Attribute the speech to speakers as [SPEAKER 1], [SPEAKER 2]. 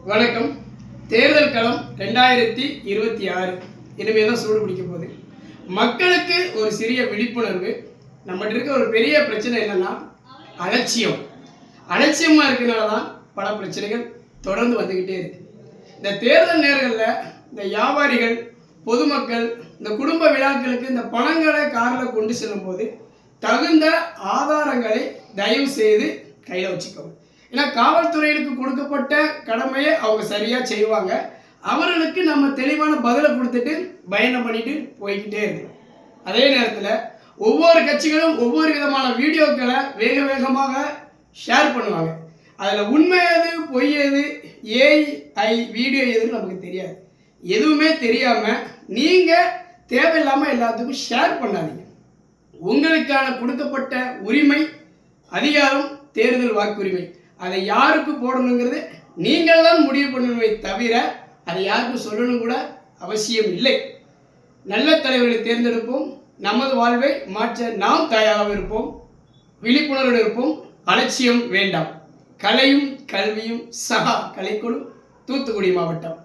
[SPEAKER 1] வணக்கம். தேர்தல் களம் 2026 இனிமேல் தான் சூடு பிடிக்க போகுது. மக்களுக்கு ஒரு சிறிய விழிப்புணர்வு. நம்மகிட்ட இருக்க ஒரு பெரிய பிரச்சனை என்னன்னா அலட்சியம். அலட்சியமாக இருக்கிறனால தான் பல பிரச்சனைகள் தொடர்ந்து வந்துக்கிட்டே இருக்கு. இந்த தேர்தல் நேரங்களில் இந்த வியாபாரிகள், பொதுமக்கள் இந்த குடும்ப விழாக்களுக்கு இந்த பணங்களை காரில் கொண்டு செல்லும் போது தகுந்த ஆதாரங்களை தயவு செய்து கையில் வச்சுக்கோங்க. ஏன்னா காவல்துறையினருக்கு கொடுக்கப்பட்ட கடமையை அவங்க சரியாக செய்வாங்க. அவர்களுக்கு நம்ம தெளிவான பதிலை கொடுத்துட்டு பயணம் பண்ணிட்டு போய்கிட்டே இருக்கணும். அதே நேரத்தில் ஒவ்வொரு கட்சிகளும் ஒவ்வொரு விதமான வீடியோக்களை வேகமாக ஷேர் பண்ணுவாங்க. அதில் உண்மை எது பொய் எது ஏஐ வீடியோ எதுன்னு நமக்கு தெரியாது. எதுவுமே தெரியாமல் நீங்கள் தேவையில்லாமல் எல்லாத்துக்கும் ஷேர் பண்ணாதீங்க. உங்களுக்கான கொடுக்கப்பட்ட உரிமை, அதிகாரம் தேர்தல் வாக்குரிமை. அதை யாருக்கு போடணுங்கிறது நீங்கள் தான் முடிவு பண்ணணுமே தவிர அதை யாருக்கும் சொல்லணும் கூட அவசியம் இல்லை. நல்ல தலைவர்களை தேர்ந்தெடுப்போம். நமது வாழ்வை மாற்ற நாம் தயாராக இருப்போம். விழிப்புணர்வோடு இருப்போம். அலட்சியம் வேண்டாம். கலையும் கல்வியும் சகா கலைக்குழு, தூத்துக்குடி மாவட்டம்.